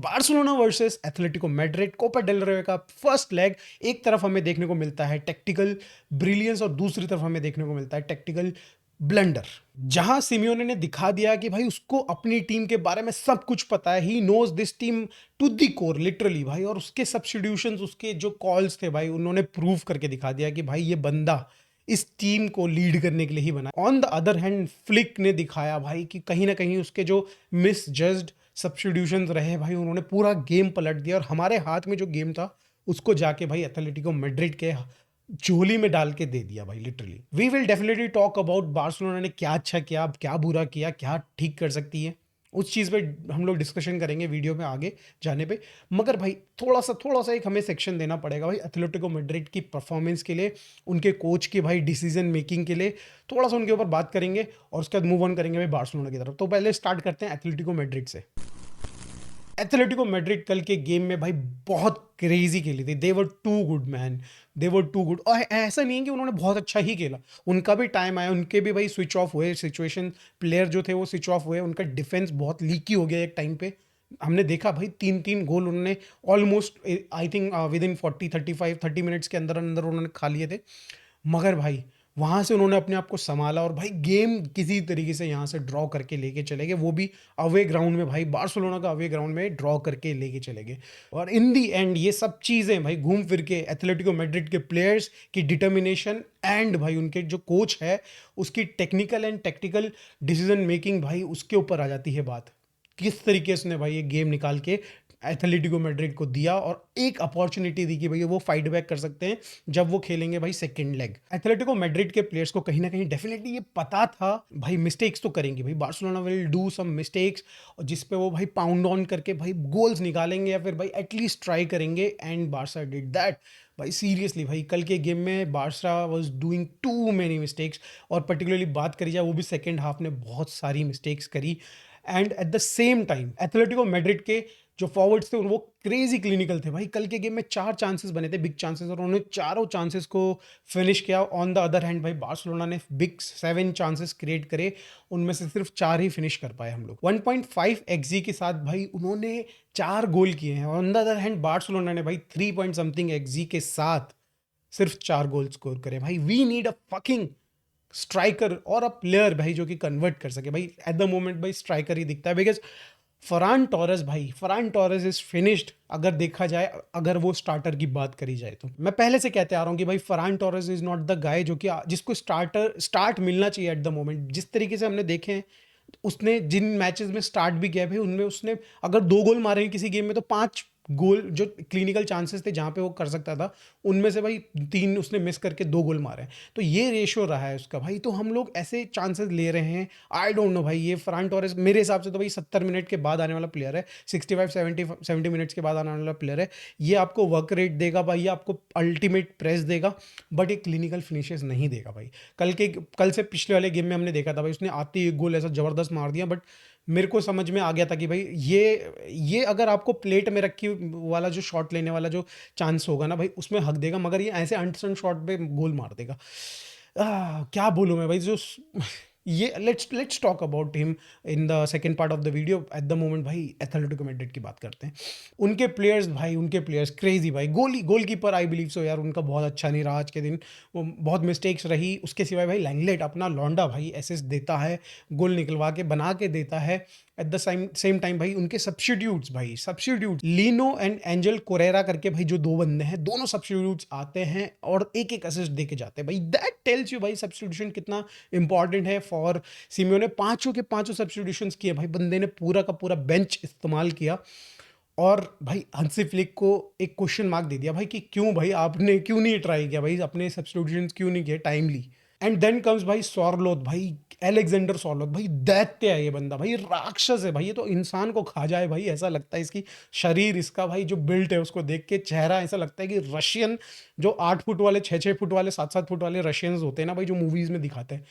Barcelona versus Atletico Madrid Copa del Rey का first leg. एक तरफ हमें देखने को मिलता है टैक्टिकल ब्रिलियंस और दूसरी तरफ हमें देखने को मिलता है टैक्टिकल ब्लंडर। जहां सिमियोने ने दिखा दिया कि भाई उसको अपनी टीम के बारे में सब कुछ पता है, he knows this team to the core literally भाई। और उसके सब्स्टिट्यूशंस, उसके जो कॉल्स थे भाई, उन्होंने प्रूव करके दिखा दिया कि भाई ये बंदा इस टीम को लीड करने के लिए ही बना। On the other hand flick ने दिखाया भाई कि कहीं ना कहीं उसके जो मिस जज्ड सब्स्टिट्यूशंस रहे भाई, उन्होंने पूरा गेम पलट दिया और हमारे हाथ में जो गेम था उसको जाके भाई एथलेटिको मैड्रिड के झोली में डाल के दे दिया भाई literally. We will definitely talk about Barcelona ने क्या अच्छा किया, क्या बुरा किया, क्या ठीक कर सकती है, उस चीज़ पे हम लोग डिस्कशन करेंगे वीडियो में आगे जाने पे। मगर भाई थोड़ा सा एक हमें सेक्शन देना पड़ेगा भाई एथलेटिको मैड्रिड की परफॉर्मेंस के लिए, उनके कोच की भाई डिसीजन मेकिंग के लिए थोड़ा सा उनके ऊपर बात करेंगे और उसके बाद मूव ऑन करेंगे भाई बार्सिलोना की तरफ। तो पहले स्टार्ट करते हैं एथलेटिको मैड्रिड से। एथलेटिको मैड्रिड कल के गेम में भाई बहुत क्रेजी खेली थी। They were too good man, they were too good. और ऐसा नहीं है कि उन्होंने बहुत अच्छा ही खेला, उनका भी टाइम आया, उनके भी भाई स्विच ऑफ हुए सिचुएशन, प्लेयर जो थे वो स्विच ऑफ हुए, उनका डिफेंस बहुत लीकी हो गया एक टाइम पे। हमने देखा भाई 3-3 गोल उन्होंने almost I think with in 30 minutes के अंदर अंदर उन्होंने खा लिए थे। मगर भाई वहाँ से उन्होंने अपने आप को संभाला और भाई गेम किसी तरीके से यहाँ से ड्रॉ करके लेके चले गए, वो भी अवे ग्राउंड में भाई, बार्सिलोना का अवे ग्राउंड में ड्रॉ करके लेके चले गए। और इन दी एंड ये सब चीज़ें भाई घूम फिर के एथलेटिको मैड्रिड के प्लेयर्स की डिटर्मिनेशन एंड भाई उनके जो कोच है उसकी technical and tactical decision making भाई, उसके ऊपर आ जाती है बात। किस तरीके से भाई ये गेम निकाल के एथलेटिको मैड्रिड को दिया और एक अपॉर्चुनिटी दी कि भाई वो फाइट बैक कर सकते हैं जब वो खेलेंगे भाई सेकंड लेग। एथलेटिको मैड्रिड के प्लेयर्स को कहीं ना कहीं डेफिनेटली ये पता था भाई मिस्टेक्स तो करेंगे भाई, Barcelona will do some mistakes, और जिस पे वो भाई पाउंड ऑन करके भाई गोल्स निकालेंगे या फिर भाई एटलीस्ट ट्राई करेंगे। एंड बार्सा डिड दैट भाई। सीरियसली भाई कल के गेम में Barca was doing too many mistakes, और पर्टिकुलरली बात करी जाए वो भी सेकेंड हाफ ने बहुत सारी मिस्टेक्स करी। And eight the same time Atletico Madrid के जो फॉरवर्ड्स थे वो क्रेजी क्लिनिकल थे भाई। कल के गेम में 4 चांसेस बने थे, बिग चांसेस, और उन्होंने चारों चांसेस को फिनिश किया। ऑन द अदर हैंड भाई बार्सिलोना ने बिग 7 चांसेस क्रिएट करे, उनमें से सिर्फ 4 ही फिनिश कर पाए हम लोग। 1.5 एक्सजी के साथ भाई उन्होंने 4 गोल किए हैं। On the other hand Barcelona ने भाई 3 पॉइंट समथिंग एक्सजी के साथ सिर्फ 4 गोल स्कोर करे। भाई we need a fucking striker और अ प्लेयर भाई जो कि कन्वर्ट कर सके। भाई एट द मोमेंट भाई स्ट्राइकर ही दिखता है, बिकॉज फरान टॉरेस भाई, फरान टॉरेस इज फिनिश्ड अगर देखा जाए, अगर वो स्टार्टर की बात करी जाए तो। मैं पहले से कहते आ रहा हूँ कि भाई Ferran Torres is not the guy जो कि जिसको स्टार्ट मिलना चाहिए एट द मोमेंट। जिस तरीके से हमने देखे हैं, उसने जिन मैचेस में स्टार्ट भी किया भाई उनमें उसने अगर 2 गोल मारे हैं किसी गेम में तो 5 गोल जो क्लिनिकल चांसेस थे जहाँ पे वो कर सकता था, उनमें से भाई 3 उसने मिस करके 2 गोल मारे हैं। तो ये रेशियो रहा है उसका भाई। तो हम लोग ऐसे चांसेस ले रहे हैं। आई डोंट नो भाई, ये फरान टोरेस मेरे हिसाब से तो भाई 70 मिनट के बाद आने वाला प्लेयर है, 65-70 मिनट्स के बाद आने वाला प्लेयर है। ये आपको वर्क रेट देगा भाई, ये आपको अल्टीमेट प्रेस देगा, बट ये क्लिनिकल फिनिशेस नहीं देगा भाई। कल से पिछले वाले गेम में हमने देखा था भाई उसने आते ही एक गोल ऐसा जबरदस्त मार दिया, बट मेरे को समझ में आ गया था कि भाई ये अगर आपको प्लेट में रखी वाला जो शॉट लेने वाला जो चांस होगा ना भाई उसमें हक देगा, मगर ये ऐसे अनसन शॉट पे गोल मार देगा। क्या बोलूँ मैं भाई, जो ये let's talk about him in the second part of the video. At the moment भाई एथलेटिको मैड्रिड की बात करते हैं। उनके प्लेयर्स भाई, उनके प्लेयर्स क्रेजी भाई। गोलकीपर आई बिलीव सो यार उनका बहुत अच्छा नहीं रहा आज के दिन, वो बहुत मिस्टेक्स रही। उसके सिवाय भाई लैंगलेट अपना लौंडा भाई असिस्ट देता है, गोल निकलवा के बना के देता है। एट द सेम टाइम भाई उनके सब्स्टिट्यूट लीनो एंड एंजल कोरेरा करके भाई जो 2 बंदे हैं, दोनों सब्स्टिट्यूट्स आते हैं और एक असिस्ट दे के जाते हैं भाई। दैट टेल्स यू भाई सब्स्टिट्यूशन कितना इंपॉर्टेंट है फॉर सिमियोने। 5 के 5 सब्स्टिट्यूशंस किए भाई, बंदे ने पूरा का पूरा बेंच इस्तेमाल किया। और भाई हंसी फ्लिक को एक क्वेश्चन मार्क दे दिया भाई कि क्यों भाई आपने क्यों नहीं ट्राई किया भाई, अपने सब्स्टिट्यूशंस क्यों नहीं किए टाइमली। एंड देन कम्स भाई सॉरलोथ भाई, एलेक्जेंडर सॉरलोथ भाई दैत्य है ये बंदा भाई, राक्षस है भाई। ये तो इंसान को खा जाए भाई ऐसा लगता है। इसकी शरीर, इसका भाई जो बिल्ट है उसको देख के चेहरा ऐसा लगता है कि रशियन जो 8 फुट वाले, 6 फुट वाले, 7 फुट वाले रशियंस होते हैं ना भाई जो मूवीज में दिखाते हैं,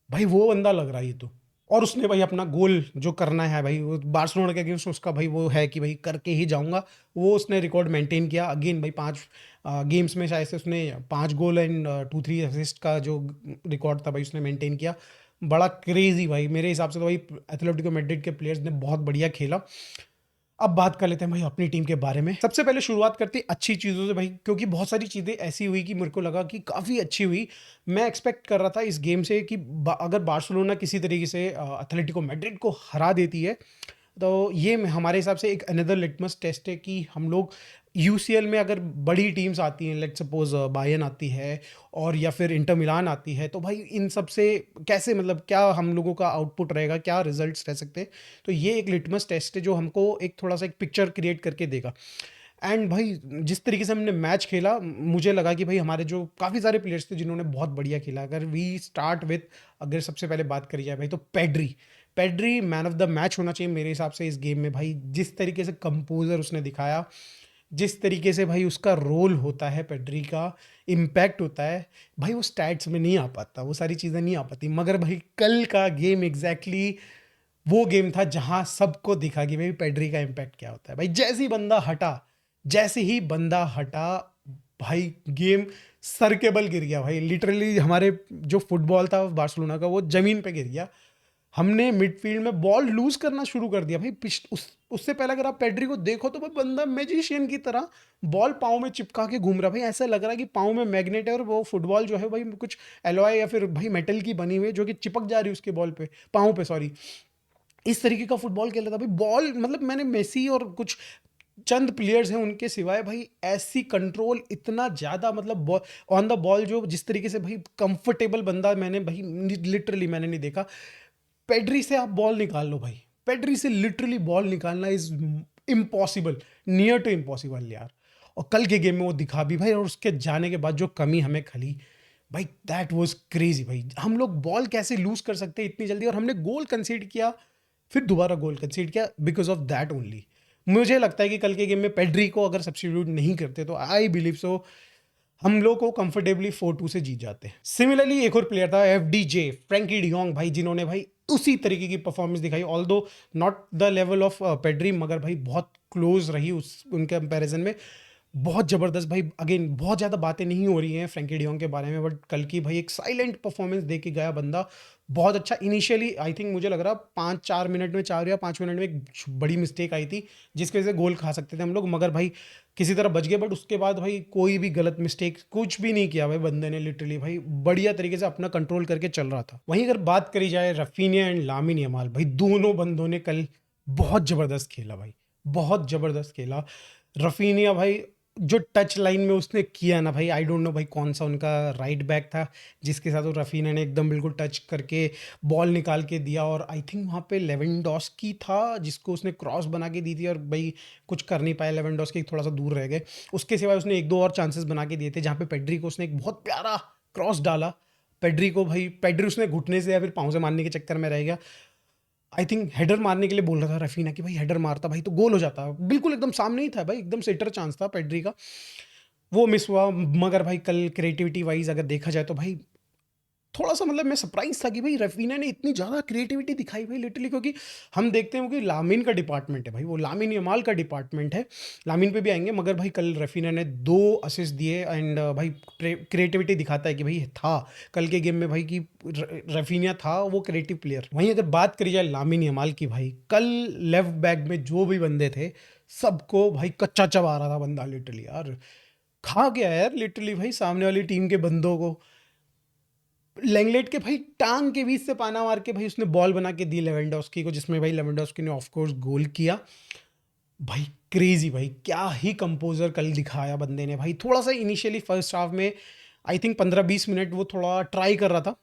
भाई वो बंदा लग रहा है ये तो। और उसने भाई अपना गोल जो करना है भाई वो बार्सिलोना के अगेंस्ट, उसका भाई वो है कि भाई करके ही जाऊंगा, वो उसने रिकॉर्ड मेंटेन किया अगेन भाई। 5 गेम्स में शायद से उसने 5 गोल एंड 2-3 असिस्ट का जो रिकॉर्ड था भाई उसने मेंटेन किया। बड़ा क्रेजी भाई, मेरे हिसाब से तो भाई एथलेटिको मैड्रिड के प्लेयर्स ने बहुत बढ़िया खेला। अब बात कर लेते हैं भाई अपनी टीम के बारे में। सबसे पहले शुरुआत करते हैं अच्छी चीज़ों से भाई, क्योंकि बहुत सारी चीज़ें ऐसी हुई कि मेरे को लगा कि काफ़ी अच्छी हुई। मैं एक्सपेक्ट कर रहा था इस गेम से कि अगर बार्सिलोना किसी तरीके से एथलेटिको मैड्रिड को हरा देती है, तो ये हमारे हिसाब से एक अनदर लिटमस टेस्ट है कि हम लोग यूसीएल में अगर बड़ी टीम्स आती हैं, लेट्स सपोज बायर्न आती है और या फिर इंटर मिलान आती है, तो भाई इन सब से कैसे, मतलब क्या हम लोगों का आउटपुट रहेगा, क्या रिजल्ट्स रह सकते हैं। तो ये एक लिटमस टेस्ट है जो हमको एक थोड़ा सा एक पिक्चर क्रिएट करके देगा। एंड भाई जिस तरीके से हमने मैच खेला, मुझे लगा कि भाई हमारे जो काफ़ी सारे प्लेयर्स थे जिन्होंने बहुत बढ़िया खेला। अगर वी स्टार्ट विथ, अगर सबसे पहले बात करी जाए भाई, तो Pedri. Pedri man of the match होना चाहिए मेरे हिसाब से इस गेम में भाई। जिस तरीके से कंपोजर उसने दिखाया, जिस तरीके से भाई उसका रोल होता है, पेड्री का इम्पैक्ट होता है भाई, वो स्टैट्स में नहीं आ पाता, वो सारी चीज़ें नहीं आ पाती। मगर भाई कल का गेम एग्जैक्टली वो गेम था जहां सबको दिखा कि भाई पेड्री का इम्पैक्ट क्या होता है। भाई जैसे ही बंदा हटा भाई गेम सर के बल गिर गया भाई। लिटरली हमारे जो फुटबॉल था बार्सिलोना का, वो जमीन पे गिर गया। हमने मिडफील्ड में बॉल लूज करना शुरू कर दिया भाई। उससे पहले अगर आप पेड्री को देखो तो भाई बंदा मैजिशियन की तरह बॉल पाँव में चिपका के घूम रहा है भाई। ऐसा लग रहा है कि पाँव में मैग्नेट है और वो फुटबॉल जो है भाई कुछ एलॉय या फिर भाई मेटल की बनी हुई है, जो कि चिपक जा रही है उसके बॉल पे, पाँव पे, सॉरी। इस तरीके का फुटबॉल खेल रहा था भाई। बॉल मतलब मैंने मेसी और कुछ चंद प्लेयर्स हैं उनके सिवाय भाई ऐसी कंट्रोल इतना ज़्यादा, मतलब ऑन द बॉल जो जिस तरीके से भाई कंफर्टेबल बंदा मैंने भाई लिटरली मैंने नहीं देखा। पेड्री से आप बॉल निकाल लो भाई, पेड्री से लिटरली बॉल निकालना is impossible, near to impossible यार। और कल के गेम में वो दिखा भी भाई, और उसके जाने के बाद जो कमी हमें खली भाई, दैट वाज क्रेजी भाई। हम लोग बॉल कैसे लूज कर सकते हैं इतनी जल्दी, और हमने गोल कंसीड किया, फिर दोबारा गोल कंसीड किया बिकॉज ऑफ दैट ओनली। मुझे लगता है कि कल के गेम में पेड्री को अगर सब्स्टिट्यूट नहीं करते तो आई बिलीव सो हम लोग को कंफर्टेबली 4-2 से जीत जाते हैं। सिमिलरली एक और प्लेयर था एफडीजे, फ्रैंकी डियोंग भाई, जिन्होंने भाई उसी तरीके की परफॉर्मेंस दिखाई, although not the level of Pedri, मगर भाई बहुत क्लोज रही उस उनके कंपैरिजन में। बहुत ज़बरदस्त भाई। अगेन बहुत ज़्यादा बातें नहीं हो रही हैं फ्रैंकी डियोंग के बारे में, बट कल की भाई एक साइलेंट परफॉर्मेंस दे के गया बंदा। बहुत अच्छा। इनिशियली आई थिंक मुझे लग रहा 5-4 मिनट में, 4 या 5 मिनट में एक बड़ी मिस्टेक आई थी जिसकी वजह से गोल खा सकते थे हम लोग, मगर भाई किसी तरह बच गए। बट उसके बाद भाई कोई भी गलत मिस्टेक कुछ भी नहीं किया भाई बंदे ने, लिटरली भाई बढ़िया तरीके से अपना कंट्रोल करके चल रहा था। वहीं अगर बात करी जाए रफीनिया एंड लामिन यमाल, भाई दोनों बंदों ने कल बहुत ज़बरदस्त खेला भाई, बहुत ज़बरदस्त खेला। रफीनिया भाई जो टच लाइन में उसने किया ना भाई, आई डोंट नो भाई कौन सा उनका राइट बैक था जिसके साथ वो रफीनिया ने एकदम बिल्कुल टच करके बॉल निकाल के दिया, और आई थिंक वहाँ पे लेवेंडोस्की था जिसको उसने क्रॉस बना के दी थी, और भाई कुछ कर नहीं पाया, लेवेंडोस्की थोड़ा सा दूर रह गए। उसके सिवाय उसने एक दो और चांसेस बना के दिए थे जहाँ पे पेड्री को उसने एक बहुत प्यारा क्रॉस डाला। पेड्री को भाई, पेड्री उसने घुटने से या फिर पाँव से मारने के चक्कर में रह गया। आई थिंक हेडर मारने के लिए बोल रहा था रफीना कि भाई हेडर मारता भाई तो गोल हो जाता, बिल्कुल एकदम सामने ही था भाई, एकदम सेटर चांस था पेड्री का, वो मिस हुआ। मगर भाई कल क्रिएटिविटी वाइज अगर देखा जाए तो भाई थोड़ा सा मतलब मैं सरप्राइज था कि भाई रफीना ने इतनी ज़्यादा क्रिएटिविटी दिखाई भाई, लिटरली। क्योंकि हम देखते हैं कि लामिन का डिपार्टमेंट है भाई, वो लामिन यमाल का डिपार्टमेंट है, लामिन पे भी आएंगे, मगर भाई कल रफीना ने 2 असिस्ट दिए। एंड भाई क्रिएटिविटी दिखाता है कि भाई था कल के गेम में भाई कि रफीनिया था वो क्रिएटिव प्लेयर। वहीं अगर बात करी जाए लामिन यमाल की, भाई कल लेफ्ट बैक में जो भी बंदे थे सबको भाई कच्चा चबा रहा था बंदा, लिटरली यार खा गया यार, लिटरली भाई सामने वाली टीम के बंदों को। लेंगलेट के भाई टांग के बीच से पाना मार के भाई उसने बॉल बना के दी लेवेंडोस्की को, जिसमें भाई लेवेंडोस्की ने ऑफ कोर्स गोल किया। भाई क्रेजी भाई, क्या ही कंपोजर कल दिखाया बंदे ने भाई। थोड़ा सा इनिशियली फर्स्ट हाफ में आई थिंक 15-20 मिनट वो थोड़ा ट्राई कर रहा था।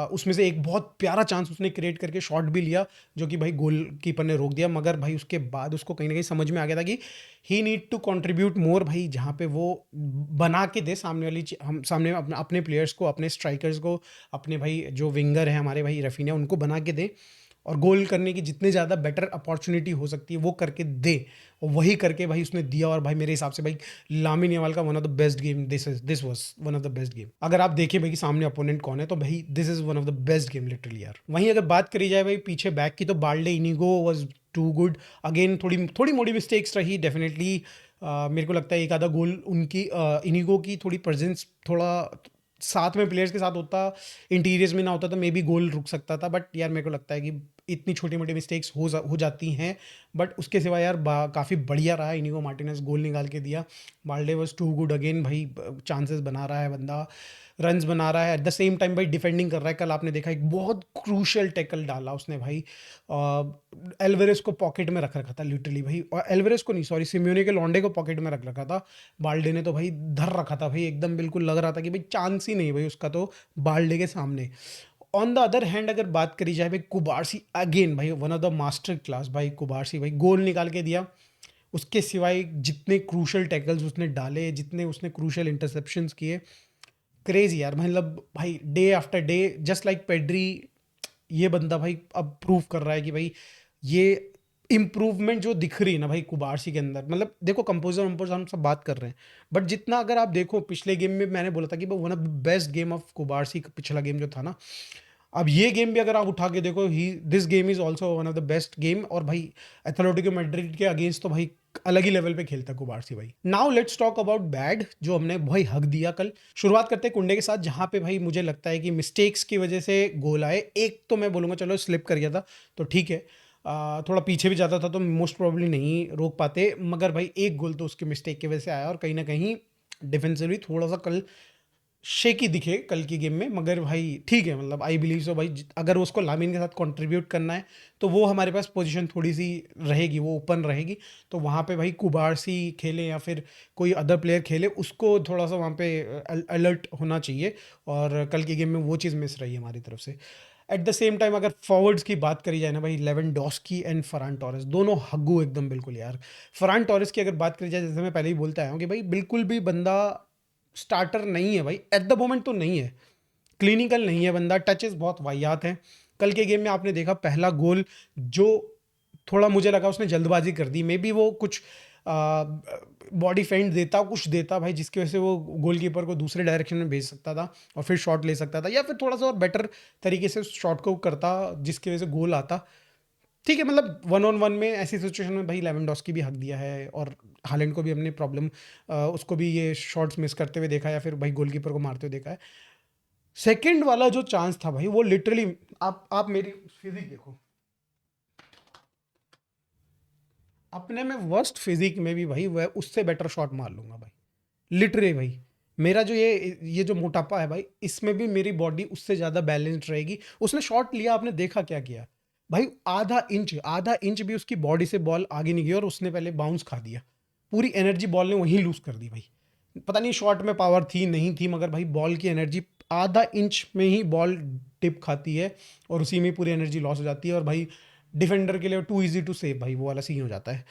उसमें से एक बहुत प्यारा चांस उसने क्रिएट करके शॉट भी लिया जो कि भाई गोल कीपर ने रोक दिया, मगर भाई उसके बाद उसको कहीं ना कहीं समझ में आ गया था कि ही नीड टू कंट्रीब्यूट मोर भाई, जहाँ पे वो बना के दे सामने वाली हम सामने अपने प्लेयर्स को, अपने स्ट्राइकर्स को, अपने भाई जो विंगर है हमारे भाई रफीनिया, उनको बना के दे और गोल करने की जितने ज़्यादा बेटर अपॉर्चुनिटी हो सकती है वो करके दे। और वही करके भाई उसने दिया, और भाई मेरे हिसाब से भाई लामिन यमाल का one of the best game, this was one of the best game. अगर आप देखें भाई कि सामने अपोनेंट कौन है तो भाई this is one of the best game literally यार। वहीं अगर बात करी जाए भाई पीछे बैक की, तो Balde Inigo was too good. Again थोड़ी थोड़ी मोड़ी मिस्टेक्स रही डेफिनेटली। मेरे को लगता है एक आधा गोल उनकी इनिगो की थोड़ी प्रेजेंस थोड़ा साथ में प्लेयर्स के साथ होता, इंटीरियर्स में ना होता तो मे बी गोल रुक सकता था, बट यार मेरे को लगता है कि इतनी छोटी-मोटी मिस्टेक्स हो जाती हैं, बट उसके सिवा यार काफ़ी बढ़िया रहा। इनिगो मार्टिनेज गोल निकाल के दिया। Balde was too good again भाई, चांसेस बना रहा है बंदा, रन्स बना रहा है, एट द सेम टाइम भाई डिफेंडिंग कर रहा है। कल आपने देखा एक बहुत क्रूशियल टैकल डाला उसने भाई, एल्वेरेज को पॉकेट में रख रखा था लिटरली भाई, और एल्वेरेज को नहीं, सॉरी, सिम्योने के लॉन्डे को पॉकेट में रख रखा था। बाल्डे ने तो भाई धर रखा था भाई, एकदम बिल्कुल लग रहा था कि भाई चांस ही नहीं भाई उसका तो बाल्डे के सामने। ऑन द अदर हैंड अगर बात करी जाए भाई, कुबारसी अगेन भाई one of the master class भाई, कुबारसी भाई गोल निकाल के दिया। उसके सिवाय जितने क्रूशल टैकल्स उसने डाले, जितने उसने क्रूशल इंटरसेप्शंस किए, क्रेजी यार, मतलब भाई day after day just like Pedri, ये बंदा भाई अब प्रूव कर रहा है कि भाई ये इम्प्रूवमेंट जो दिख रही है ना भाई कुबारसी के अंदर, मतलब देखो कंपोजर वम्पोजर हम सब बात कर रहे हैं, बट जितना अगर आप देखो पिछले गेम में मैंने बोला था कि one of the best game of कुबारसी, पिछला गेम जो था ना, अब ये गेम भी अगर आप उठा के देखो, he this game is also one of the best game. और भाई एथलेटिको मैड्रिड के अगेंस्ट तो भाई अलग ही लेवल पे खेलता है कुबारसी भाई। Now let's talk about bad, जो हमने भाई हक दिया कल। शुरुआत करते हैं कुंडे के साथ, जहां पे भाई मुझे लगता है कि मिस्टेक्स की वजह से गोल आए। एक तो मैं बोलूंगा चलो स्लिप कर गया था तो ठीक है, थोड़ा पीछे भी जाता था तो मोस्ट प्रोबेबली नहीं रोक पाते, मगर भाई एक गोल तो उसके मिस्टेक की वजह से आया, और कहीं ना कहीं डिफेंसिवली थोड़ा सा कल शेकी दिखे कल की गेम में। मगर भाई ठीक है, मतलब आई बिलीव सो भाई, अगर उसको लामिन के साथ कंट्रीब्यूट करना है तो वो हमारे पास पोजीशन थोड़ी सी रहेगी, वो ओपन रहेगी, तो वहाँ पे भाई कुबारसी खेले या फिर कोई अदर प्लेयर खेले, उसको थोड़ा सा वहाँ पे अलर्ट होना चाहिए। और कल की गेम में वो चीज़ मिस रही है हमारी तरफ से। एट द सेम टाइम अगर फॉरवर्ड्स की बात करी जाए ना भाई, लेवेंडोस्की एंड फरान टोरेस दोनों हग्गू एकदम बिल्कुल यार। फरान टोरेस की अगर बात करी जाए, जैसे मैं पहले ही बोलता आया हूँ कि भाई बिल्कुल भी बंदा स्टार्टर नहीं है भाई, एट द मोमेंट तो नहीं है, क्लिनिकल नहीं है बंदा, टचेस बहुत वाहियात हैं। कल के गेम में आपने देखा पहला गोल, जो थोड़ा मुझे लगा उसने जल्दबाजी कर दी, मे बी वो कुछ बॉडी फेंट देता, कुछ देता भाई, जिसकी वजह से वो गोलकीपर को दूसरे डायरेक्शन में भेज सकता था और फिर शॉट ले सकता था, या फिर थोड़ा सा और बेटर तरीके से शॉट को करता जिसकी वजह से गोल आता। ठीक है, मतलब वन ऑन वन में ऐसी सिचुएशन में भाई लेवेंडोस्की भी हक दिया है, और हालैंड को भी हमने प्रॉब्लम, उसको भी ये शॉट्स मिस करते हुए देखा, या फिर भाई गोलकीपर को मारते हुए देखा है। सेकंड वाला जो चांस था भाई, वो लिटरली, आप मेरी फिजिक देखो, अपने में वर्स्ट फिजिक में भी भाई वह उससे बेटर शॉट मार लूंगा भाई, लिटरली भाई। मेरा जो ये जो मोटापा है भाई, इसमें भी मेरी बॉडी उससे ज़्यादा बैलेंस्ड रहेगी। उसने शॉट लिया, आपने देखा क्या किया भाई, आधा इंच भी उसकी बॉडी से बॉल आगे नहीं गई, और उसने पहले बाउंस खा दिया, पूरी एनर्जी बॉल ने वहीं लूज कर दी भाई। पता नहीं शॉट में पावर थी नहीं थी, मगर भाई बॉल की एनर्जी आधा इंच में ही बॉल टिप खाती है, और उसी में पूरी एनर्जी लॉस हो जाती है, और भाई डिफेंडर के लिए टू इजी टू सेव भाई, वो वाला सीन हो जाता है।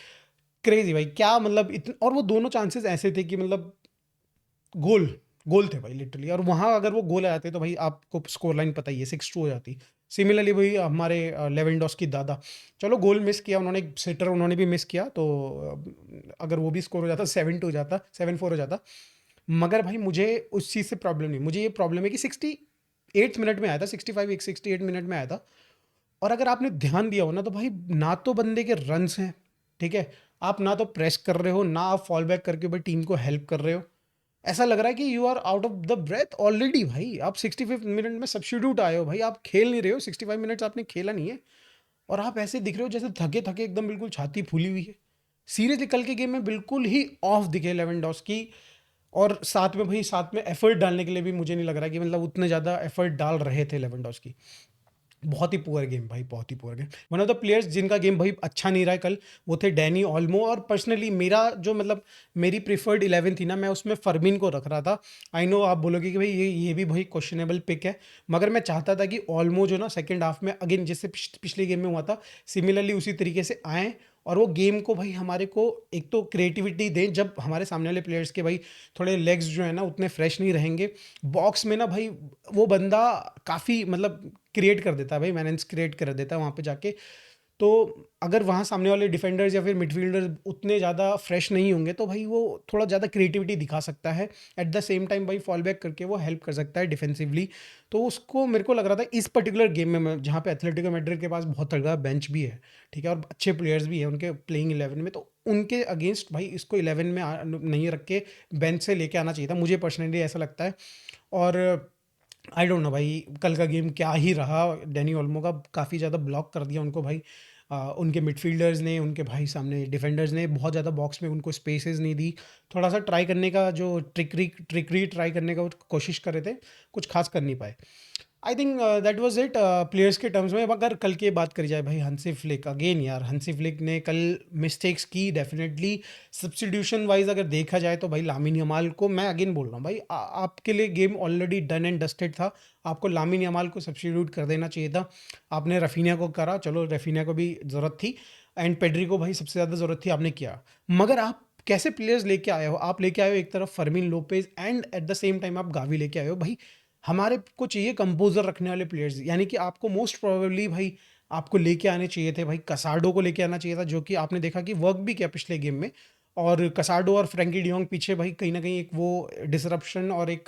क्रेजी भाई, क्या मतलब इतने, और वो दोनों चांसेस ऐसे थे कि मतलब गोल गोल थे भाई लिटरली, और वहाँ अगर वो गोल आ जाते तो भाई आपको स्कोर लाइन पता ही है, 6-2 हो जाती। सिमिलरली भाई हमारे लेवेंडोस्की दादा, चलो गोल मिस किया उन्होंने, सेटर उन्होंने भी मिस किया, तो अगर वो भी स्कोर हो जाता 7-2 हो जाता, 7-4 हो जाता। मगर भाई मुझे उस चीज़ से प्रॉब्लम नहीं, मुझे ये प्रॉब्लम है कि 68 मिनट में आया था, 68 में आया था। और अगर आपने ध्यान दिया हो ना, तो भाई ना तो बंदे के रन्स हैं, ठीक है, आप ना तो प्रेस कर रहे हो, ना आप फॉल बैक करके भाई टीम को हेल्प कर रहे हो। ऐसा लग रहा है कि you are out of the breath already भाई, आप 65 मिनट में सब्स्टिट्यूट आए हो भाई, आप खेल नहीं रहे हो, 65 मिनट्स आपने खेला नहीं है, और आप ऐसे दिख रहे हो जैसे थके थके एकदम, बिल्कुल छाती फूली हुई है। सीरियसली कल के गेम में बिल्कुल ही ऑफ दिखे लेवेंडोस्की। और साथ में भाई, साथ में एफर्ट डालने के लिए भी मुझे नहीं लग रहा कि मतलब उतने ज़्यादा एफर्ट डाल रहे थे लेवेंडोस्की। बहुत ही पुअर गेम भाई, बहुत ही poor game. One of the players जिनका गेम भाई अच्छा नहीं रहा है कल, वो थे डैनी ऑल्मो। और पर्सनली मेरा जो मतलब मेरी प्रीफर्ड 11 थी ना, मैं उसमें फरमीन को रख रहा था। आई नो आप बोलोगे कि भाई ये भी भाई क्वेश्चनेबल पिक है, मगर मैं चाहता था कि ऑल्मो जो ना सेकेंड हाफ में अगेन जैसे पिछले गेम में हुआ था, सिमिलरली उसी तरीके से आएँ, और वो गेम को भाई हमारे को एक तो क्रिएटिविटी दें, जब हमारे सामने वाले प्लेयर्स के भाई थोड़े लेग्स जो है ना उतने फ्रेश नहीं रहेंगे बॉक्स में ना भाई, वो बंदा काफ़ी मतलब क्रिएट कर देता है भाई, मैनेज क्रिएट कर देता है वहाँ पे जाके। तो अगर वहाँ सामने वाले डिफेंडर्स या फिर मिडफील्डर्स उतने ज़्यादा फ्रेश नहीं होंगे, तो भाई वो थोड़ा ज़्यादा क्रिएटिविटी दिखा सकता है, एट द सेम टाइम भाई फॉल बैक करके वो हेल्प कर सकता है डिफेंसिवली। तो उसको मेरे को लग रहा था इस पर्टिकुलर गेम में जहाँ पे एथलेटिको मैड्रिड के पास बहुत तगड़ा बेंच भी है, ठीक है, और अच्छे प्लेयर्स भी हैं उनके प्लेइंग 11 में, तो उनके अगेंस्ट भाई इसको 11 में नहीं रख के बेंच से लेके आना चाहिए था, मुझे पर्सनली ऐसा लगता है। और आई डोंट नो भाई, कल का गेम क्या ही रहा। डैनी ओल्मो का काफ़ी ज़्यादा ब्लॉक कर दिया उनको भाई। उनके मिडफील्डर्स ने, उनके भाई सामने डिफेंडर्स ने बहुत ज़्यादा बॉक्स में उनको स्पेसेस नहीं दी। थोड़ा-सा ट्राई करने का जो ट्रिकरी ट्राई करने का वो कोशिश कर रहे थे, कुछ ख़ास कर नहीं पाए। I think that was it players के टर्म्स में। अब अगर कल की बात करी जाए भाई, हंसी फ्लिक अगेन यार, हंसी फ्लिक ने कल मिस्टेक्स की डेफिनेटली। सब्स्टिट्यूशन वाइज अगर देखा जाए तो भाई लामिन यमाल को मैं अगेन बोल रहा हूँ भाई, आपके लिए game already done and dusted था। आपको लामिन यमाल को सब्स्टिट्यूट कर देना चाहिए था। आपने रफीनिया को करा, चलो रफीनिया को भी ज़रूरत थी, एंड पेड्री को भाई सबसे ज़्यादा ज़रूरत थी, आपने किया। मगर आप कैसे प्लेयर्स लेके आए हो? आप लेके आए हो एक तरफ Fermin Lopez and eight the same time आप गावी लेके आए हो भाई। हमारे को चाहिए कंपोज़र रखने वाले प्लेयर्स, यानी कि आपको मोस्ट प्रोबेबली भाई आपको लेके आने चाहिए थे भाई, कसाडो को लेके आना चाहिए था, जो कि आपने देखा कि वर्क भी किया पिछले गेम में। और कसाडो और फ्रैंकी डियोंग पीछे भाई कहीं न कहीं एक वो डिसरप्शन और एक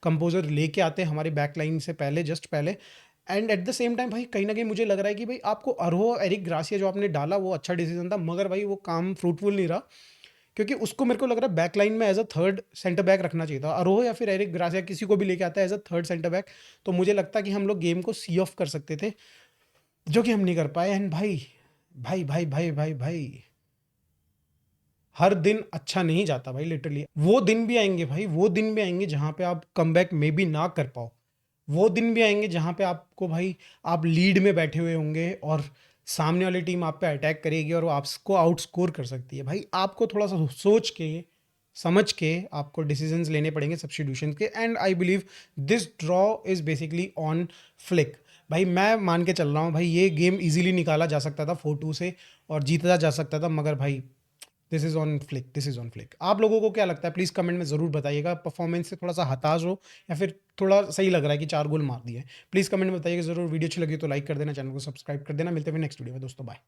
कंपोज़र लेके आते हैं हमारी बैक लाइन से पहले, जस्ट पहले। And eight the same time भाई कहीं न कहीं मुझे लग रहा है कि भाई आपको अरोहो, एरिक ग्रासिया जो आपने डाला वो अच्छा डिसीज़न था, मगर भाई वो काम फ्रूटफुल नहीं रहा। क्योंकि उसको मेरे को लग रहा है बैक लाइन में as a third centre back रखना चाहिए था। अरोहो या फिर एरिक ग्रासिया किसी को भी लेके आता है as a third centre back, तो मुझे लगता है कि हम लोग गेम को सी ऑफ कर सकते थे, जो कि हम नहीं कर पाए। एंड भाई, भाई, हर दिन अच्छा नहीं जाता भाई लिटरली। वो दिन भी आएँगे भाई, वो दिन भी आएँगे जहाँ पे आप कमबैक मे बी ना कर पाओ। वो दिन भी आएँगे जहाँ पे आपको भाई, आप लीड में बैठे हुए होंगे और सामने वाली टीम आप पे अटैक करेगी और वो आपको आउटस्कोर कर सकती है। भाई आपको थोड़ा-सा सोच के, समझ के आपको डिसीजंस लेने पड़ेंगे सब्स्टिट्यूशंस के। And I believe this draw is basically on flick. भाई मैं मान के चल रहा हूँ भाई, ये गेम ईज़िली निकाला जा सकता था 4-2 से और जीता जा सकता था, मगर भाई this is on flick, this is on flick. आप लोगों को क्या लगता है? प्लीज़ कमेंट में ज़रूर बताइएगा। परफॉर्मेंस से थोड़ा-सा हताश हो या फिर थोड़ा सही लग रहा है कि 4 गोल मार दिए? प्लीज़ कमेंट में बताइएगा ज़रूर। वीडियो अच्छी लगी तो लाइक कर देना, चैनल को सब्सक्राइब कर देना। मिलते हैं फिर नेक्स्ट वीडियो में दोस्तों, बाय।